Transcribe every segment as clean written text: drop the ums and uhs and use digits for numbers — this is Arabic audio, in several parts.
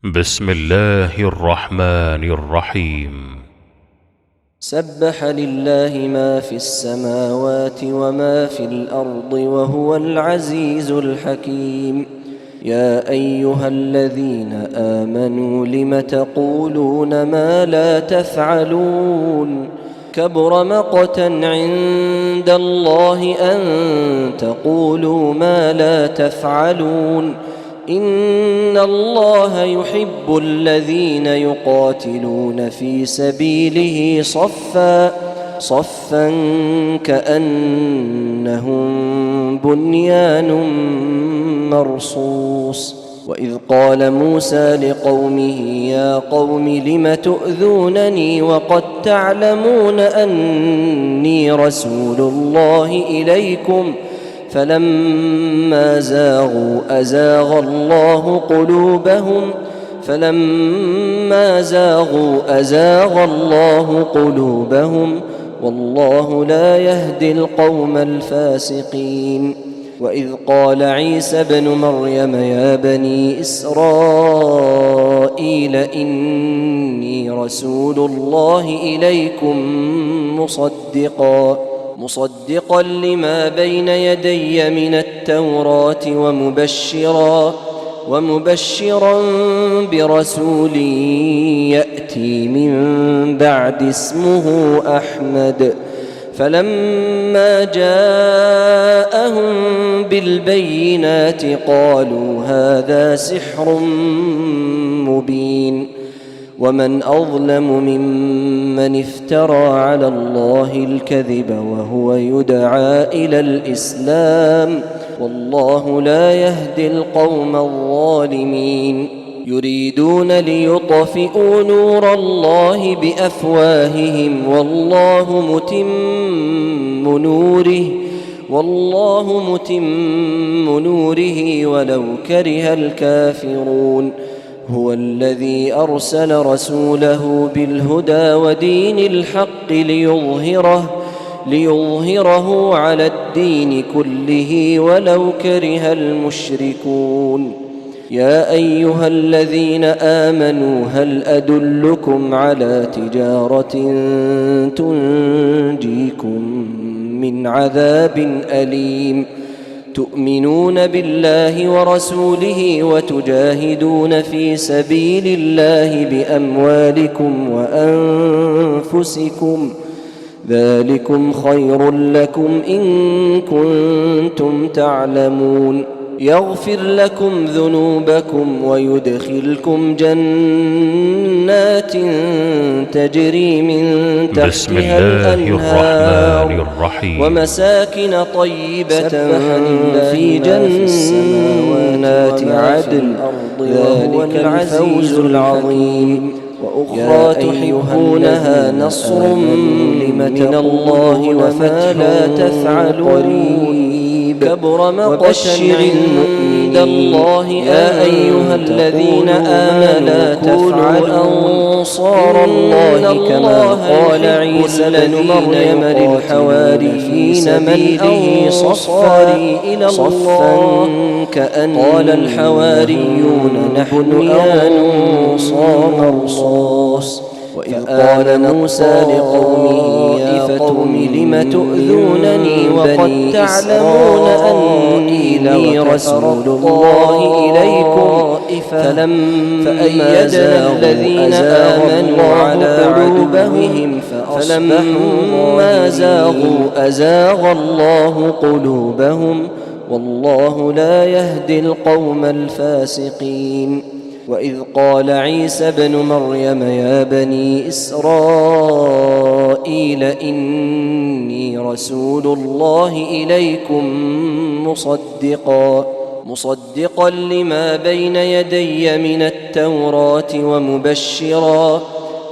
بسم الله الرحمن الرحيم. سبح لله ما في السماوات وما في الأرض وهو العزيز الحكيم. يا أيها الذين آمنوا لم تقولون ما لا تفعلون؟ كبر مقتا عند الله أن تقولوا ما لا تفعلون. إن الله يحب الذين يقاتلون في سبيله صفا كأنهم بنيان مرصوص. وإذ قال موسى لقومه يا قوم لم تؤذونني وقد تعلمون أني رسول الله إليكم فلما زاغوا أزاغ الله قلوبهم والله لا يهدي القوم الفاسقين. وإذ قال عيسى ابن مريم يا بني إسرائيل إني رسول الله إليكم مصدقا لما بين يدي من التوراة ومبشرا برسول يأتي من بعد اسمه أحمد. فلما جاءهم بالبينات قالوا هذا سحر مبين. ومن أظلم ممن افترى على الله الكذب وهو يدعى إلى الإسلام والله لا يهدي القوم الظالمين. يريدون ليطفئوا نور الله بأفواههم والله متم نوره ولو كره الكافرون. هو الذي أرسل رسوله بالهدى ودين الحق ليظهره على الدين كله ولو كره المشركون. يا أيها الذين آمنوا هل أدلكم على تجارة تنجيكم من عذاب أليم؟ تؤمنون بالله ورسوله وتجاهدون في سبيل الله بأموالكم وأنفسكم ذلكم خير لكم إن كنتم تعلمون. يغفر لكم ذنوبكم ويدخلكم جنات تجري من تحتها الأنهار ومساكن طيبة في جنات عدن ذلك الفوز العظيم. وأخرى تحبونها نصر من الله وفتح لا تفعلون كبر مقتا عند الله. يا أيها الذين آمنوا كونوا أنصار الله كما قال عيسى بن مريم للحواريين من أنصاري إلى الله قال الحواريون نحن أنصار الله. وإذ قال موسى لقومه يا قوم لم تؤذونني وقد تعلمون أني رسول الله إليكم فأيد الذين آمنوا على عدوهم فلما زاغوا أزاغ الله قلوبهم والله لا يهدي القوم الفاسقين. وإذ قال عيسى ابن مريم يا بني إسرائيل إني رسول الله إليكم مصدقا لما بين يدي من التوراة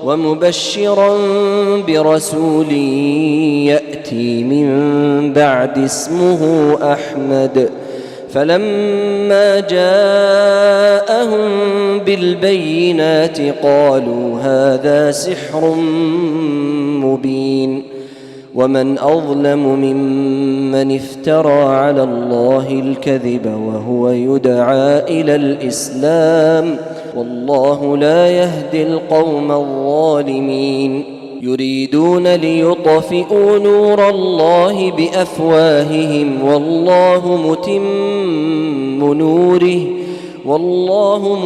ومبشرا برسول يأتي من بعد اسمه أحمد. فلما جاءهم بالبينات قالوا هذا سحر مبين. ومن أظلم ممن افترى على الله الكذب وهو يدعى إلى الإسلام والله لا يهدي القوم الظالمين يريدون ليطفئوا نور الله بأفواههم والله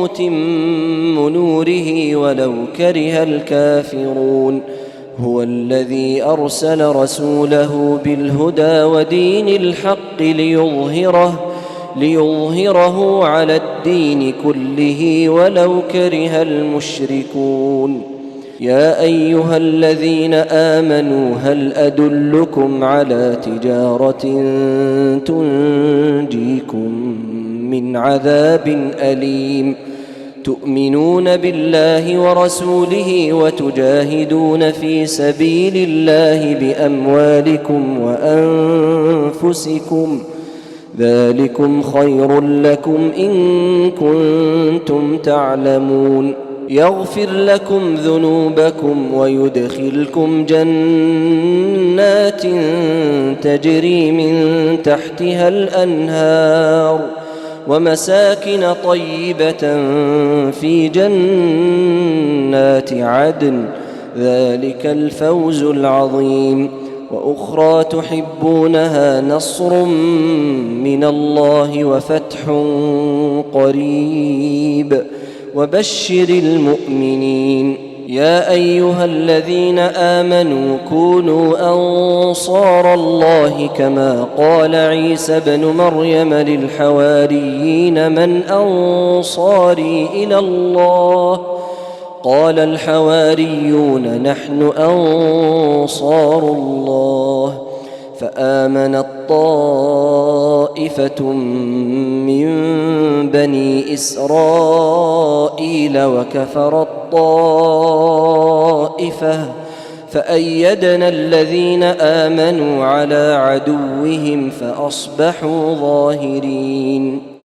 متم نوره ولو كره الكافرون هو الذي أرسل رسوله بالهدى ودين الحق ليظهره على الدين كله ولو كره المشركون يا أيها الذين آمنوا هل أدلكم على تجارة تنجيكم من عذاب أليم تؤمنون بالله ورسوله وتجاهدون في سبيل الله بأموالكم وأنفسكم ذلكم خير لكم إن كنتم تعلمون يغفر لكم ذنوبكم ويدخلكم جنات تجري من تحتها الأنهار ومساكن طيبة في جنات عدن ذلك الفوز العظيم وأخرى تحبونها نصر من الله وفتح قريب وبشر المؤمنين يا أيها الذين آمنوا كونوا أنصار الله كما قال عيسى بن مريم للحواريين من أنصاري إلى الله قال الحواريون نحن أنصار الله فآمنت طائفة من بني إسرائيل وكفرت طائفة فأيدنا الذين آمنوا على عدوهم فأصبحوا ظاهرين